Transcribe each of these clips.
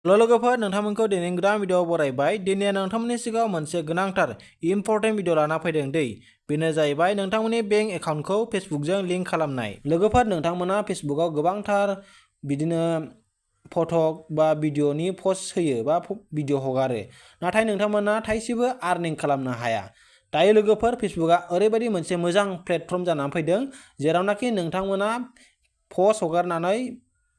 लोगोफोर नोंथांमोनखौ दिनै गोदान भिडिअ बरायबाय। दिनै नोंथांमोननि सिगाङाव मोनसे गोनांथार इम्पर्टेन्ट भिडिअ लाना फैदों दै। बेनो जाहैबाय नोंथांमोननि बेंक एकाउन्टखौ फेसबुकजों लिंक खालामनाय। लोगोफोर नोंथांमोना फेसबुकाव गोबांथार बिदिनो फट' बा भिडिअनि पस्ट होयो बा भिडिअ हगारो, नाथाय नोंथांमोना थाइसेबो आर्निं खालामनो हाया। दायो लोगोफोर फेसबुकआ ओरैबायदि मोनसे मोजां प्लेटफर्म जानानै फैदों जेरावनाखि नोंथांमोना पस्ट हगारनानै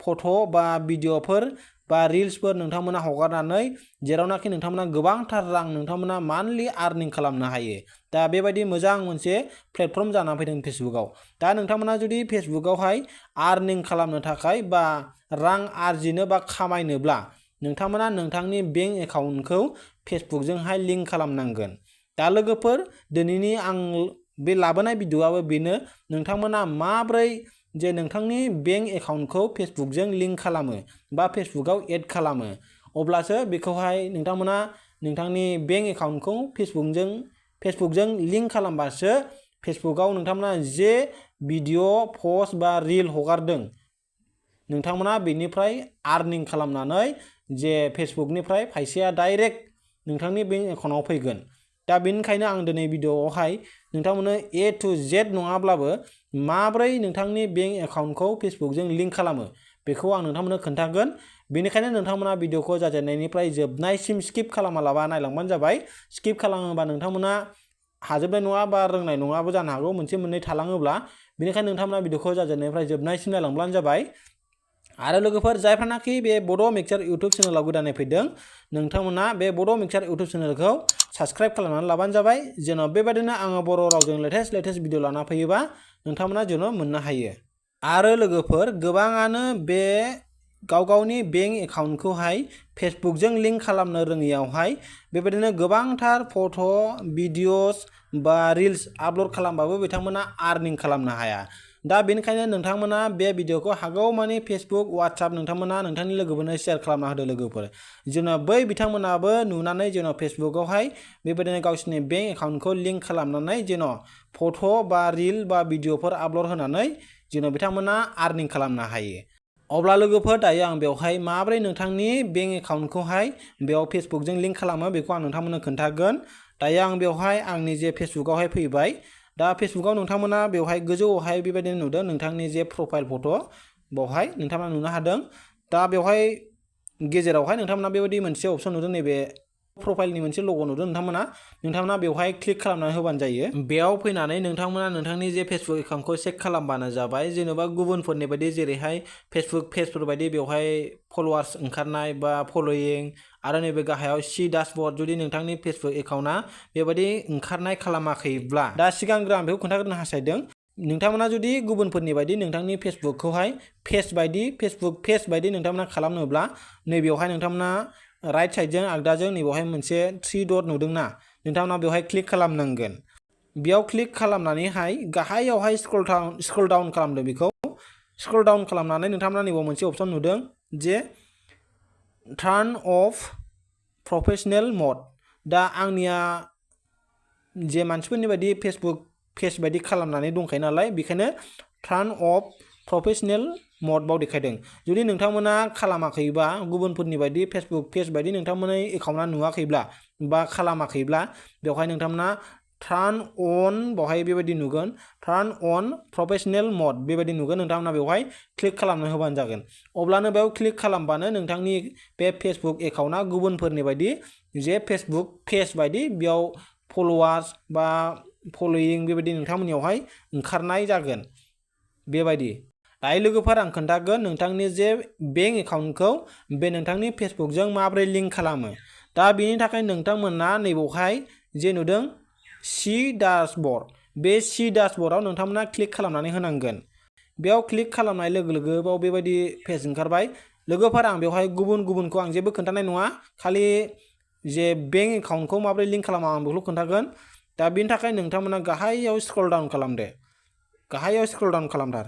फट' बा भिडिअफोर बा रिल्सफोर नोंथांमोना हगारनानै जेरावनाखि नोंथांमोना गोबांथार रां नोंथांमोना मान्थलि आर्निं खालामनो हायो। दा बेबायदि मोजां मोनसे प्लेटफर्म जानानै फैदों फेसबुकाव। दा नोंथांमोना जुदि फेसबुकावहाय आर्निं खालामनो थाखाय बा रां आरजिनो बा खामायनोब्ला नोंथांमोना नोंथांनि बेंक एकाउन्टखौ फेसबुकजोंहाय लिंक खालामनांगोन। दा लोगोफोर दिनैनि आं बे लाबोनाय भिडिअआबो बेनो, नोंथांमोना माब्रै जे नोंथांनि बेंक एकाउन्टखौ फेसबुकजों लिंक खालामो बा फेसबुकाव एड खालामो, अब्लासो बेखौहाय नोंथांमोना नोंथांनि बेंक एकाउन्टखौ फेसबुकजों लिंक खालामबासो फेसबुकाव नोंथांमोना जे भिडिअ पस्ट बा रिल हगारदों नोंथांमोना बेनिफ्राय आर्निं खालामनानै जे फेसबुकनिफ्राय फैसाया डाइरेक्ट नोंथांनि बेंक एकाउन्टआव फैगोन। दा बेनिखायनो आं दिनै भिडिअआवहाय नोंथांमोननो A to Z नङाब्लाबो माब्रै नोंथांनि बेंक एकाउन्टखौ फेसबुकजों लिंक खालामो बेखौ आं नोंथांमोननो खोन्थागोन। बेनिखायनो नोंथांमोना भिडिअखौ जाजेननायनिफ्राय जोबनायसिम स्किप खालामालाबा नायलांबानो जाबाय। स्किप खालामोबा नोंथांमोना हाजोबनाय नङा बा रोंनाय नङाबो जानो हागौ, मोनसे मोननै थालाङोब्ला। बेनिखायनो नोंथांमोना भिडिअखौ जाजेननायनिफ्राय जोबनायसिम नायलांब्लानो जाबाय। आरो लोगोफोर जायफ्रानाखि बे बड' मिक्सचार इउटुब चेनेलाव गोदानै फैदों, नोंथांमोना बे बड' मिक्सचार इउटुब चेनेलखौ साबस्क्राइब खालामनानै लाबानो जाबाय, जेन' बेबायदिनो आङो बर' रावजों लेटेस्ट भिडिअ लाना फैयोबा नोंथांमोना जेन' मोननो हायो। आरो लोगोफोर गोबाङानो बे गावगावनि बेंक एकाउन्टखौहाय फेसबुकजों लिंक खालामनो रोङियावहाय बेबायदिनो गोबांथार फट' भिडिअस बा रिल्स आपल'ड खालामबाबो बिथांमोना आर्निं खालामनो हाया। दा बेनिखायनो नोंथांमोना बे भिडिअखौ हागौमानि फेसबुक वाट्सएप नोंथांमोना नोंथांनि लोगोफोरनो शेयार खालामना होदो लोगोफोर, जेन' बै बिथांमोनाबो नुनानै जेन' फेसबुकावहाय बेबायदिनो गावसिनि बेंक एकाउन्टखौ लिंक खालामनानै जेन' फट' बा रिल बा भिडिअफोर आपल'ड होनानै जेन' बिथांमोना आर्निं खालामनो हायो। अब्ला लोगोफोर दायो आं बेवहाय माब्रै नोंथांनि बेंक एकाउन्टखौहाय बेयाव फेसबुकजों लिंक खालामो बेखौ आं नोंथांमोननो खोन्थागोन। दायो आं बेवहाय आंनि जे फेसबुकावहाय फैबाय। दा फेसबुकाव नोंथांमोना बेवहाय गोजौआवहाय बेबायदिनो नुदों नोंथांनि जे प्रफाइल फट' बेवहाय नोंथांमोना नुनो हादों। दा बेवहाय गेजेरावहाय नोंथांमोना बेबायदि मोनसे अपसन नुदों, नैबे प्रफाइलनि मोनसे लग' नुदों नोंथांमोना बेवहाय क्लिक खालामनानै होबानो जायो। बेयाव फैनानै नोंथांमोना नोंथांनि जे फेसबुक एकाउन्टखौ चेक खालामबानो जाबाय। जेन'बा गुबुनफोरनि बायदि जेरैहाय फेसबुक पेजफोर बायदि बेवहाय फल'वार्स ओंखारनाय बा फल'यिं आरो नैबे गाहायाव सी डाशबर्ड, जुदि नोंथांनि फेसबुक एकाउन्टआ बेबायदि ओंखारनाय खालामाखैब्ला, दा सिगांग्रो आं बेखौ खोन्थाग्रोनो हास्थायदों, नोंथांमोना जुदि गुबुनफोरनि बायदि नोंथांनि फेसबुकखौहाय फेसबुक पेज बायदि नोंथांमोना खालामनोब्ला नैबेयावहाय नोंथांमोना राइट साइडजों आगदाजों नैबेवहाय मोनसे 3 डट नुदोंना, नोंथांमोना बेवहाय क्लिक खालामनांगोन। बेयाव क्लिक खालामनानैहाय गाहायावहाय स्क्रल डाउन खालामदो। बेखौ स्क्रल डाउन खालामनानै नोंथांमोना नैबेयाव मोनसे अपसन नुदों जे टार्न अफ प्रफेशनेल मड। दा आंनिया जे मानसिफोरनि बायदि फेसबुक पेज बायदि खालामनानै दंखायो नालाय, बेखायनो टार्न अफ प्रफेशनेल मडआव देखायदों। जुदि नोंथांमोना खालामाखैबा, गुबुनफोरनि बायदि फेसबुक पेज बायदि नोंथांमोननि एकाउन्टआ नुवाखैब्ला बा खालामाखैब्ला, बेवहाय नोंथांमोना टार्न अन, बेवहाय बेबायदि नुगोन टार्न अन प्रफेशनेल मड बेबायदि नुगोन, नोंथांमोना बेवहाय क्लिक खालामनो होबानो जागोन। अब्लानो बेयाव क्लिक खालामबानो नोंथांनि बे फेसबुक एकाउन्टआ गुबुनफोरनि बायदि जे फेसबुक पेज बायदि बेयाव फल'वार्स बा फल'यिं बेबायदि नोंथांमोननियावहाय ओंखारनाय जागोन। बेबायदि दायो लोगोफोर आं खोन्थागोन नोंथांनि जे बेंक एकाउन्टखौ बे नोंथांनि फेसबुकजों माबोरै लिंक खालामो। दा बेनि थाखाय नोंथांमोना नैबावहाय जे नुदों सी डाशबर्ड, बे सी डाशबर्डआव नोंथांमोना क्लिक खालामनानै होनांगोन। बेयाव क्लिक खालामनाय लोगो लोगो बाव बेबायदि पेज ओंखारबाय। लोगोफोर आं बेवहाय गुबुनखौ आं जेबो खोन्थानाय नङा, खालि जे बेंक एकाउन्टखौ माबोरै लिंक खालामो आं बेखौ खोन्थागोन। दा बेनि थाखाय नोंथांमोना गाहायाव स्क्रल डाउन खालामदो, गाहायाव स्क्रल डाउन खालामथार।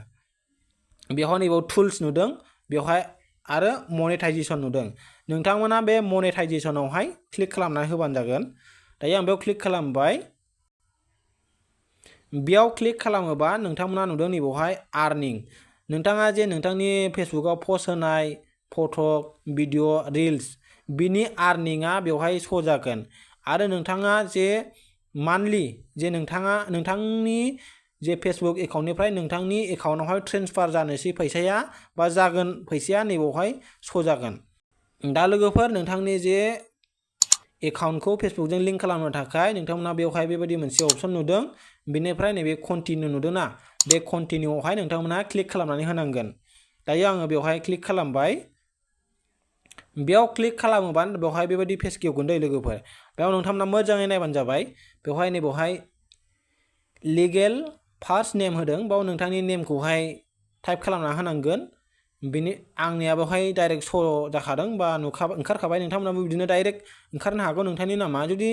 बेवहाय नैबाव टुल्स नुदों, बेवहाय आरो मनेटाइजेसन नुदों। नोंथांमोना बे मनेटाइजेसनावहाय क्लिक खालामनानै होबानो जागोन। दायो आं बेयाव क्लिक खालामबाय। बेयाव क्लिक खालामोबा नोंथांमोना नुदों नैबावहाय आर्निं। नोंथाङा जे नोंथांनि फेसबुकाव पस्ट होनाय फट' भिडिअ रिल्स बिनि आर्निंआ बेवहाय श' जागोन आरो नोंथाङा जे मान्थलि जे नोंथांनि जे फेसबुक एकाउन्टनिफ्राय नोंथांनि एकाउन्टआवहाय ट्रेन्सफार जानोसै फैसाया बा जागोन फैसाया नैबावहाय श' जागोन। दा लोगोफोर नोंथांनि जे एकाउन्टखौ फेसबुकजों लिंक खालामनो थाखाय नोंथांमोना बेवहाय बेबायदि मोनसे अपसन नुदों बेनिफ्राय नैबे कन्टिनिउ नुदों ना बे कन्टिनिउआवहाय नोंथांमोना क्लिक खालामनानै होनांगोन। दायो आङो बेवहाय क्लिक खालामबाय। बेयाव क्लिक खालामोबा बेवहाय बेबायदि पेज खेवगोन दै लोगोफोर। बेयाव नोंथांमोना मोजाङै नायबानो जाबाय। बेवहाय नैबावहाय लिगेल फार्स्ट नेम होदों बाव नोंथांनि नेमखौहाय टाइप खालामना होनांगोन। आंनिया बेवहाय डाइरेक्ट श' जाखादों बा ओंखारखाबाय नोंथांमोनाबो बिदिनो डाइरेक्ट ओंखारनो हागौ नोंथांनि नामा। जुदि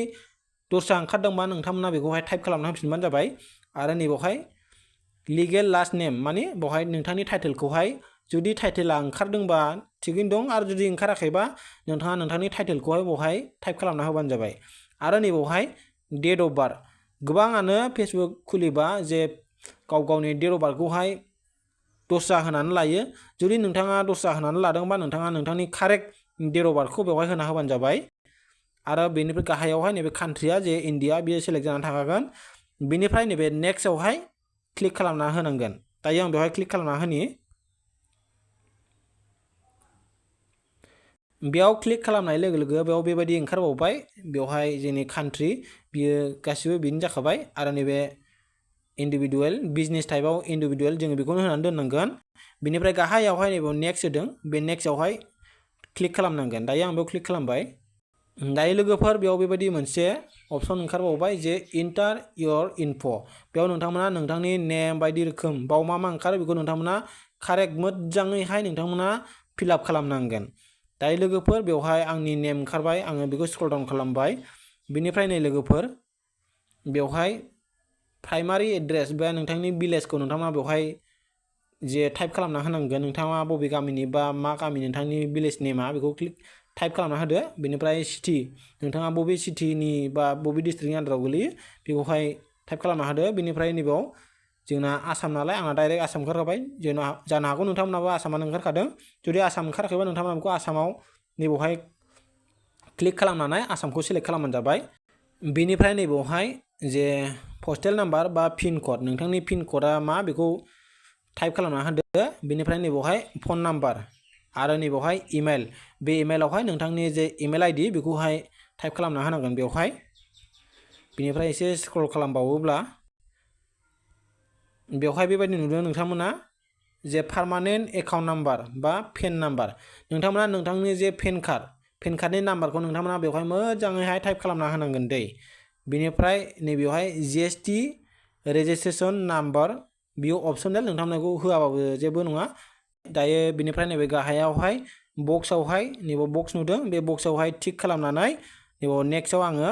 दस्रा ओंखारदोंबा नोंथांमोना बेखौहाय टाइप खालामना होफिनबानो जाबाय। आरो नैबावहाय लिगेल लास्ट नेम माने बेवहाय नोंथांनि टाइटेलखौहाय जुदि टाइटेला ओंखारदोंबा थिगैनो दं आरो जुदि ओंखाराखैबा नोंथाङा नोंथांनि टाइटेलखौहाय बेवहाय टाइप खालामना होबानो जाबाय। आरो नैबावहाय डेट अफ बार्थ गोबाङानो फेसबुक खुलिबा जे गावनि डेट अफ बार्थखौहाय दस्रा होनानै लायो। जुदि नोंथाङा दस्रा होनानै लादोंबा नोंथाङा नोंथांनि कारेक्ट डेट अफ बार्थखौ बेवहाय होना होबानो जाबाय। आरो बेनिफ्राय गाहायावहाय नैबे कान्ट्रिया जे इन्डिया बेयो सेलेक्ट जानानै थाखागोन। बेनिफ्राय नैबे नेक्स्टआवहाय क्लिक खालामना होनांगोन। दायो आं बेवहाय क्लिक खालामना होनि। बेयाव क्लिक खालामनाय लोगो लोगो बेयाव बेबायदि ओंखारबावबाय। बेवहाय जोंनि कान्ट्रि बियो गासिबो बिनो जाखाबाय आरो नैबे इन्डिभिडुवेल बिजनेस टाइपआव इन्डिभिडुवेल जोङो बेखौनो होनानै दोननांगोन। बेनिफ्राय गाहायावहाय नैबेयाव नेक्स्ट होदों बे नेक्स्टआवहाय क्लिक खालामनांगोन। दायो आं बेयाव क्लिक खालामबाय। दायो लोगोफोर बेयाव बेबायदि मोनसे अपसन ओंखारबावबाय जे इन्टार योर इनफ' बेयाव नोंथांमोना नोंथांनि नेम बायदि रोखोम बाव मा ओंखारो बेखौ नोंथांमोना कारेक्ट मोजाङैहाय नोंथांमोना फिलआप खालामनांगोन। दायो लोगोफोर बेवहाय आंनि नेम ओंखारबाय आङो बेखौ स्क्रल डाउन खालामबाय। बेनिफ्राय नै लोगोफोर बेवहाय प्राइमारि एड्रेस बा नोंथांनि भिलेजखौ नोंथांमोना बेवहाय जे टाइप खालामना होनांगोन। नोंथाङा बबे गामिनि बा मा गामि नोंथांनि भिलेज नेमा बेखौ टाइप खालामना होदो। बेनिफ्राय सिटि नोंथाङा बबे सिटिनि बा बबे डिस्ट्रिक्टनि आन्दाराव गोलैयो बेखौहाय टाइप खालामना होदो। बेनिफ्राय नैबाव जोंना आसाम नालाय आंना डाइरेक्ट आसाम ओंखारखाबाय। जानो हागौ नोंथांमोनाबो आसामानो ओंखारखादों। जुदि आसाम ओंखाराखैबा नोंथांमोना बेखौ आसामाव नैबावहाय क्लिक खालामनानै आसामखौ सेलेक्ट खालामबानो जाबाय। बेनिफ्राय नैबावहाय जे पस्टेल नाम्बार बा पिन कड नोंथांनि पिन क'डआ मा बेखौ टाइप खालामना होदो। बेनिफ्राय नैबावहाय फन नाम्बार आरो नैबावहाय इमेल बे इमेलावहाय नोंथांनि जे इमेल आइडि बेखौहाय टाइप खालामना होनांगोन बेवहाय। बेनिफ्राय एसे स्क्रल खालामबावोब्ला बेवहाय बेबायदि नुदों नोंथांमोना जे पार्मानेन्ट एकाउन्ट नाम्बार बा पेन नाम्बार नोंथांमोना नोंथांनि जे पेन कार्डनि नाम्बारखौ नोंथांमोना बेवहाय मोजाङैहाय टाइप खालामना होनांगोन दै। बेनिफ्राय नैबेवहाय GST रेजिस्ट्रेसन नाम्बार बियो अपसनेल नोंथांमोनखौ होआबाबो जेबो नङा। दायो बेनिफ्राय नैबे गाहायावहाय बक्सआवहाय नैबे बक्स नुदों बे बक्सआवहाय टिक खालामनानै नैबाव नेक्स्टआव आङो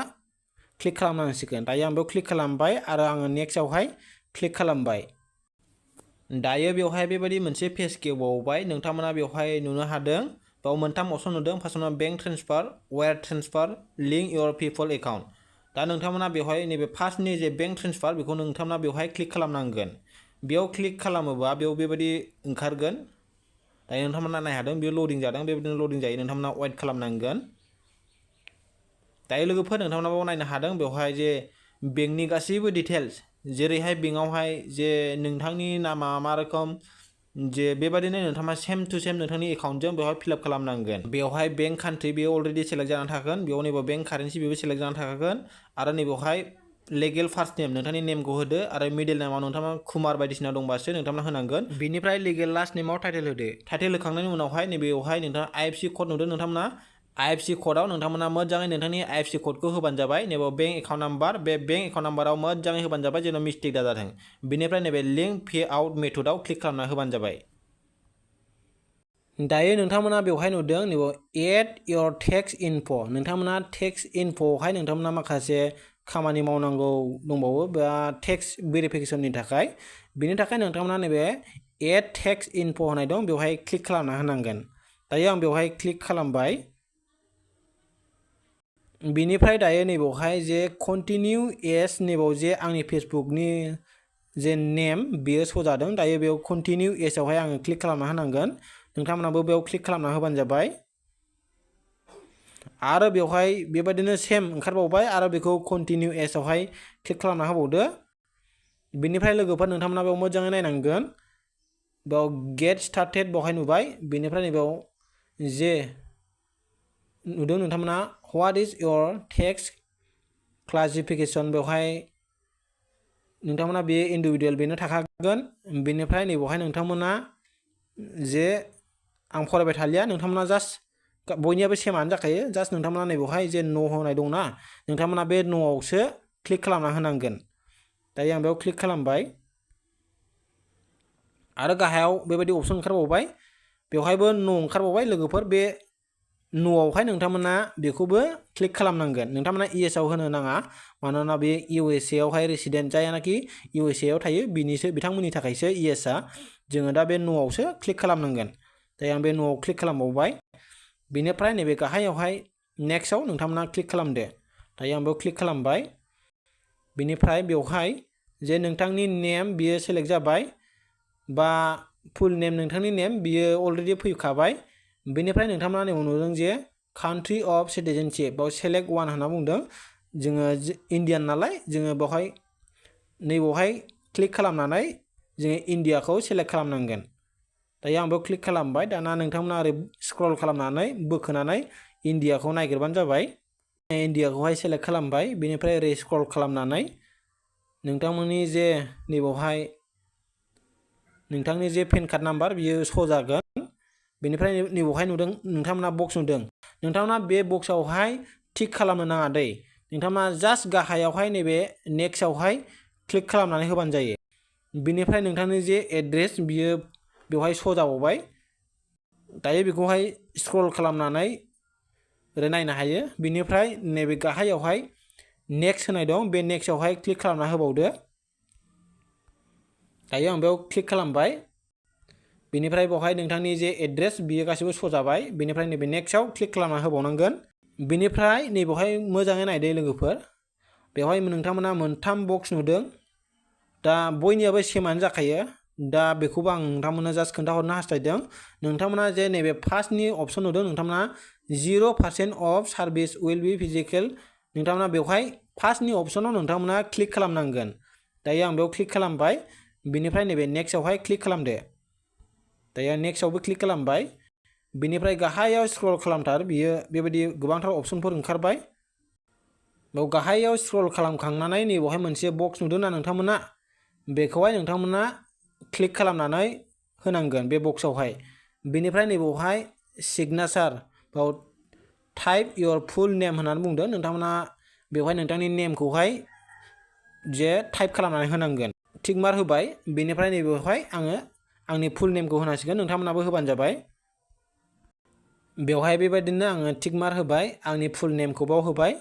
क्लिक खालामनांसिगोन। दायो आं बेयाव क्लिक खालामबाय आरो आङो नेक्स्टआवहाय क्लिक खालामबाय। दायो बेवहाय बेबायदि मोनसे पेज खेवबावबाय नोंथांमोना बेवहाय नुनो हादों बेयाव मोनथाम अपसन नुदों। फार्स्टआव bank transfer wire transfer link your people account. दा नोंथांमोना बेवहाय नैबे फार्स्टनि जे बेंक ट्रेन्सफार बेखौ नोंथांमोना बेवहाय क्लिक खालामनांगोन। बेयाव क्लिक खालामोबा बेयाव बेबायदि ओंखारगोन। दायो नोंथांमोना नायनो हादों बेयो लडिं जादों बेबायदिनो लडिं जायो नोंथांमोना वेट खालामनांगोन। दायो लोगोफोर नोंथांमोनाबो नायनो हादों बेवहाय जे बेंकनि गासैबो डिटेल्स जेरैहाय बेंकआवहाय जे नोंथांनि नामा मा रोखोम जे बेबायदिनो नोंथाङा सेम टु सेम नोंथांनि एकाउन्टजों बेवहाय फिलआप खालामनांगोन। बेवहाय बेंक कान्ट्रि बेयो अलरेडि सेलेक्ट जानानै थागोन। बेयाव नैबे बेंक कारेन्सि बेबो सेलेक्ट जानानै थाखागोन। आरो नैबेवहाय लिगेल फार्स्ट नेम नोंथांनि नेमखौ होदो आरो मिडिल नेमाव नोंथाङा कुमार बायदिसिना दंबासो नोंथांमोना होनांगोन। बेनिफ्राय लिगेल लास्ट नेमाव टाइटेल होदो। टाइटेल होखांनायनि उनावहाय नैबेवहाय नोंथाङा IFSC कड नुदों नोंथांमोना IFSC क'डआव नोंथांमोना मोजाङै नोंथांनि IFSC क'डखौ होबानो जाबाय। नैबे बेंक एकाउन्ट नाम्बार बे बेंक एकाउन्ट नाम्बाराव मोजाङै होबानो जाबाय जेन' मिस्टेक दाजाथों। बेनिफ्राय नैबे लिंक पे आउट मेथडआव क्लिक खालामना होबानो जाबाय। दायो नोंथांमोना बेवहाय नुदों नैबे एड योर टेक्स इनफ' नोंथांमोना टेक्स इनफ'आवहाय नोंथांमोना माखासे खामानि मावनांगौ दंबावो बा टेक्स भेरिफिकेसननि थाखाय। बेनि थाखाय नोंथांमोना नैबे एड टेक्स इनफ' होनाय दं बेवहाय क्लिक खालामना होनांगोन। दायो आं बेवहाय क्लिक खालामबाय। बेनिफ्राय दायो नैबावहाय जे कन्टिनिउ एस नैबाव जे आंनि फेसबुकनि जे नेम बेयो श' जादों। दायो बेयाव कन्टिनिउ एसआवहाय आङो क्लिक खालामना होनांगोन। नोंथांमोनाबो बेयाव क्लिक खालामना होबानो जाबाय आरो बेवहाय बेबायदिनो सेम ओंखारबावबाय आरो बेखौ कन्टिनिउ एसआवहाय क्लिक खालामना होबावदो बेनिफ्राय लोगोफोर नोंथांमोना बेयाव मोजाङै नायनांगोन बेयाव गेट स्टार्टेड बेवहाय नुबाय बेनिफ्राय नैबेयाव जे नुदों नोंथांमोना what is your tax classification बेवहाय नोंथांमोना बे इन्डिभिजुवेल बेनो थाखागोन बेनिफ्राय नैबेवहाय नोंथांमोना जे आं फरायबाय थालिया नोंथांमोना जास्ट बयनियाबो सेमानो जाखायो जास्ट नोंथांमोना नैबेवहाय जे न' होनाय दंना नोंथांमोना बे न'आवसो क्लिक खालामना होनांगोन दायो आं बेयाव क्लिक खालामबाय आरो गाहायाव बेबायदि अपसन ओंखारबावबाय बेवहायबो न' ओंखारबावबाय लोगोफोर बे न'आवहाय नोंथांमोना बेखौबो क्लिक खालामनांगोन नोंथांमोना इएसआव होनो नाङा मानोना बे इउएसए आवहाय रेसिडेन्ट जायानाखि इउएसए आव थायो बिथांमोननि थाखायसो इएसआ जोङो दा बे न'आवसो क्लिक खालामनांगोन दायो आं बे न'आव क्लिक खालामबावबाय बेनिफ्राय नैबे गाहायावहाय नेक्स्टआव नोंथांमोना क्लिक खालामदो दायो आं बेयाव क्लिक खालामबाय बेनिफ्राय बेवहाय जे नोंथांनि नेम बियो सेलेक्ट जाबाय बा फुल नेम नोंथांनि नेम बियो अलरेडि फैखाबाय बेनिफ्राय नोंथांमोना नैबेयाव नुदों जे कान्ट्रि अफ सिटिजेनशिप बाव सेलेक्ट वान होनना बुंदों जोङो इण्डियान नालाय जोङो बेवहाय नैबेवहाय क्लिक खालामनानै जोङो इण्डियाखौ सेलेक्ट खालामनांगोन दायो आं बेयाव क्लिक खालामबाय दाना नोंथांमोना ओरै स्क्रल खालामनानै बोखोनानै इण्डियाखौ नागिरबानो जाबाय इण्डियाखौहाय सेलेक्ट खालामबाय बेनिफ्राय ओरै स्क्रल खालामनानै नोंथांमोननि जे नैबेवहाय नोंथांनि जे पेन कार्ड नाम्बार बियो श' जागोन बेनिफ्राय नैबेवहाय नुदों नोंथांमोना बक्स नुदों नोंथांमोना बे बक्सआवहाय टिक खालामनो नाङा दै नोंथांमोना जास्ट गाहायावहाय नैबे नेक्स्टआवहाय क्लिक खालामनानै होबानो जायो बेनिफ्राय नोंथांनि जे एड्रेस बियो बेवहाय श' जाबावबाय दायो बेखौहाय स्क्रल खालामनानै ओरै नायनो हायो बेनिफ्राय नैबे गाहायावहाय नेक्स्ट होनाय दं बे नेक्स्टआवहाय क्लिक खालामना होबावदो दायो आं बेयाव क्लिक खालामबाय बेनिफ्राय बेवहाय नोंथांनि जे एड्रेस बियो गासिबो श' जाबाय बेनिफ्राय नैबे नेक्स्टआव क्लिक खालामना होबावनांगोन बेनिफ्राय नैबेवहाय मोजाङै नायदो लोगोफोर बेवहाय नोंथांमोना मोनथाम बक्स नुदों दा बयनियाबो सेमानो जाखायो दा बेखौबो आं नोंथांमोननो जास्ट खोन्थाहरनो हास्थायदों नोंथांमोना जे नैबे फार्स्टनि अपसन नुदों नोंथांमोना 0% of service will B physical नोंथांमोना बेवहाय फार्स्टनि अपसनाव नोंथांमोना क्लिक खालामनांगोन दायो आं बेयाव क्लिक खालामबाय बेनिफ्राय नैबे नेक्स्टआवहाय क्लिक खालामदो दायो नेक्स्टआवबो क्लिक खालामबाय बेनिफ्राय गाहायाव स्क्रल खालामथार बियो बेबायदि गोबांथार अपसनफोर ओंखारबाय बेयाव गाहायाव स्क्रल खालामखांनानै नैबेवहाय मोनसे बक्स नुदोंना नोंथांमोना बेखौहाय नोंथांमोना क्लिक खालामनानै होनांगोन बे बक्सआवहाय बेनिफ्राय नैबेवहाय सिगनेचार बाव टाइप योर फुल नेम होननानै बुंदों नोंथांमोना बेवहाय नोंथांनि नेमखौहाय जे टाइप खालामनानै होनांगोन टिक मार्क होबाय बेनिफ्राय नैबेवहाय आङो आंनि फुल नेमखौ होनांसिगोन नोंथांमोनाबो होबानो जाबाय बेवहाय बेबायदिनो आङो टिक मार्क होबाय आंनि फुल नेमखौ बाव होबाय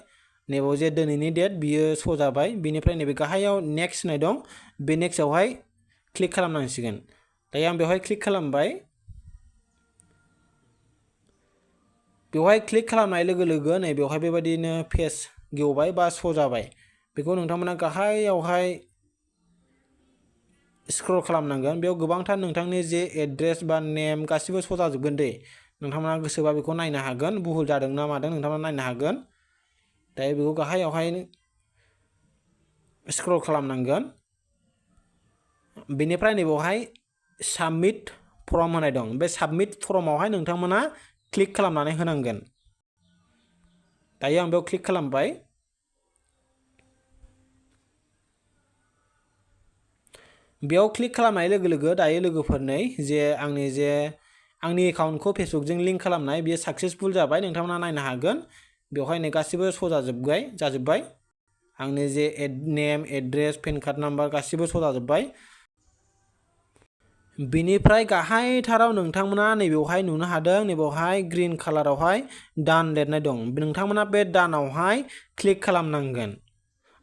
नैबेयाव जे दिनैनि डेट बियो श' जाबाय बेनिफ्राय नैबे गाहायाव नेक्स्ट होनाय दं बे नेक्स्टआवहाय क्लिक खालामनांसिगोन दायो आं बेवहाय क्लिक खालामबाय बेवहाय क्लिक खालामनाय लोगो लोगो नै बेवहाय बेबायदिनो पेज गेवबाय बा श' जाबाय बेखौ नोंथांमोना गाहायावहाय स्क्रल खालामनांगोन बेयाव गोबांथार नोंथांनि जे एड्रेस बा नेम गासिबो श' जाजोबगोन दे नोंथांमोना गोसोबा बेखौ नायनो हागोन भुल जादों ना मादों नोंथांमोना नायनो हागोन दायो बेखौ गाहायावहाय स्क्रल खालामनांगोन बेनिफ्राय नैबेवहाय साबमिट फर्म होनाय दं बे साबमिट फर्मावहाय नोंथांमोना क्लिक खालामनानै होनांगोन दायो आं बेयाव क्लिक खालामबाय बेयाव क्लिक खालामनाय लोगो लोगो दायो लोगोफोरनै जे आंनि एकाउन्टखौ फेसबुकजों लिंक खालामनाय बेयो साक्सेसफुल जाबाय नोंथांमोना नायनो हागोन बेवहाय नै गासिबो श' जाजोब्बाय आंनि जे नेम एड्रेस पेन कार्ड नाम्बार गासिबो श' जाजोब्बाय बेनिफ्राय गाहायथाराव नोंथांमोना नैबेवहाय नुनो हादों नैबेवहाय ग्रीन कालारावहाय डान लिरनाय दं नोंथांमोना बे डानावहाय क्लिक खालामनांगोन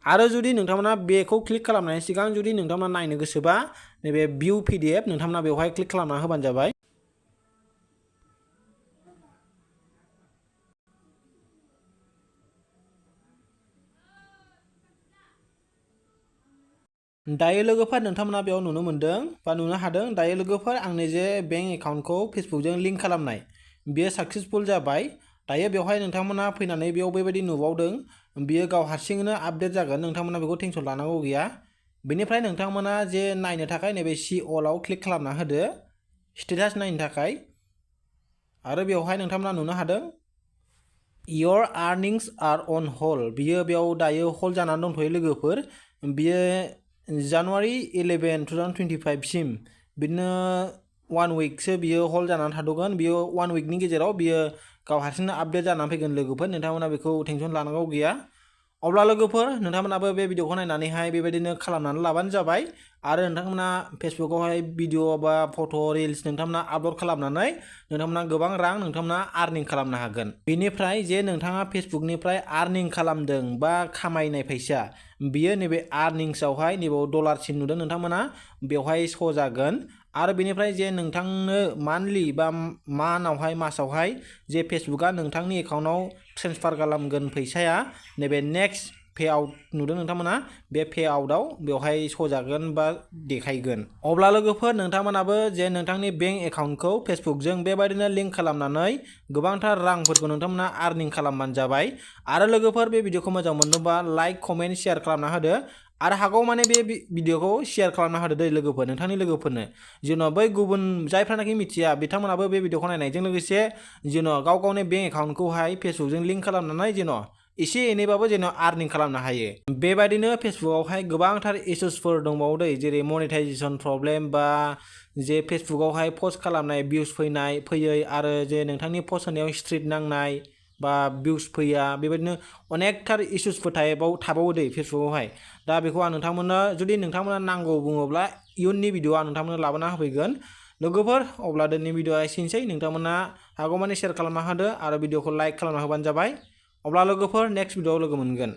आरो जुदि नोंथांमोना बेखौ क्लिक खालामनायनि सिगां जुदि नोंथांमोना नायनो गोसोबा नैबे भिउ पिडिएफ नोंथांमोना बेवहाय क्लिक खालामना होबानो जाबाय दायो लोगोफोर नोंथांमोना बेयाव नुनो मोनदों बा नुनो हादों दायो लोगोफोर आंनि जे बेंक एकाउन्टखौ फेसबुकजों लिंक खालामनाय बेयो साक्सेसफुल जाबाय। दायो बेवहाय नोंथांमोना फैनानै बेयाव बेबायदि नुबावदों बियो गाव हारसिङैनो आपडेट जागोन, नोंथांमोना बेखौ टेनसन लानांगौ गैया। बेनिफ्राय नोंथांमोना जे नायनो थाखाय नैबे सी अलआव क्लिक खालामना होदो स्टेटास नायनो थाखाय, आरो बेवहाय नोंथांमोना नुनो हादों योर आर्निंस आर अन होल्ड, बियो बेयाव दायो होल्ड जानानै दंथ'यो लोगोफोर। बियो जानुवारि 11, 2025 सिम बिदिनो 1 उइकसो बियो होल्ड जानानै थाद'गोन। बियो 1 उइकनि गेजेराव बियो गाव हारसिंनो आपडेट जानानै फैगोन लोगोफोर, नोंथांमोना बेखौ टेनसन लानांगौ गैया। अब्ला लोगोफोर नोंथांमोनाबो बे भिडिअखौ नायनानैहाय बेबायदिनो खालामनानै लाबानो जाबाय। आरो नोंथांमोना फेसबुकावहाय भिडिअ बा फट' रिल्स नोंथांमोना आपल'ड खालामनानै नोंथांमोना गोबां रां नोंथांमोना आर्निं खालामनो हागोन। बेनिफ्राय जे नोंथाङा फेसबुकनिफ्राय आर्निं खालामदों बा खामायनाय फैसा, बियो नैबे आर्निंसआवहाय नैबेयाव डलार सिन नुदों नोंथांमोना, बेवहाय श' जागोन। आरो बेनिफ्राय जे नोंथांनो मान्थलि बा मासावहाय जे फेसबुकआ नोंथांनि एकाउन्टआव ट्रेन्सफार खालामगोन फैसाया, नैबे नेक्स्ट पे आउट नुदों नोंथांमोना, बे पे आउटआव बेवहाय श' जागोन बा देखायगोन। अब्ला लोगोफोर नोंथांमोनाबो जे नोंथांनि बेंक एकाउन्टखौ फेसबुकजों बेबायदिनो लिंक खालामनानै गोबांथार रांफोरखौ नोंथांमोना आर्निं खालामबानो जाबाय। आरो लोगोफोर बे भिडिअखौ मोजां मोनदोंबा लाइक, कमेन्ट, शेयार खालामना होदो। आरो हागौ माने बे भिडिअखौ शेयार खालामना होदो दै लोगोफोर, नोंथांनि लोगोफोरनो, जेन' बै गुबुन जायफ्रानाखि मिथिया बिथांमोनाबो बे भिडिअखौ नायनायजों लोगोसे जेन' गाव गावनि बेंक एकाउन्टखौहाय फेसबुकजों लिंक खालामनानै जेन' एसे एनैबाबो जेन' आर्निं खालामनो हायो। बेबायदिनो फेसबुकआवहाय गोबांथार इस्युसफोर दंबावो दै, जेरै मनेटाइजेसन प्रब्लेम बा जे फेसबुकआवहाय पस्ट खालामनाय भिउस फैयै आरो जे नोंथांनि पस्ट होनायाव स्ट्रिक नांनाय बा भिउस फैया, बेबायदिनो अनेकथार इस्युसफोर थाबावो दै फेसबुकआवहाय। दा बेखौ आं नोंथांमोननो जुदि नोंथांमोना नांगौ बुङोब्ला इयुननि भिडिअ आं नोंथांमोननो लाबोना होफैगोन। लोगोफोर अब्ला दिनैनि भिडिअआ एसेनोसै, नोंथांमोना हागौमानि शेयार खालामना होदो आरो भिडिअखौ लाइक खालामना होबानो जाबाय। अब्ला लोगोफोर नेक्स्ट भिडिअआव लोगो मोनगोन।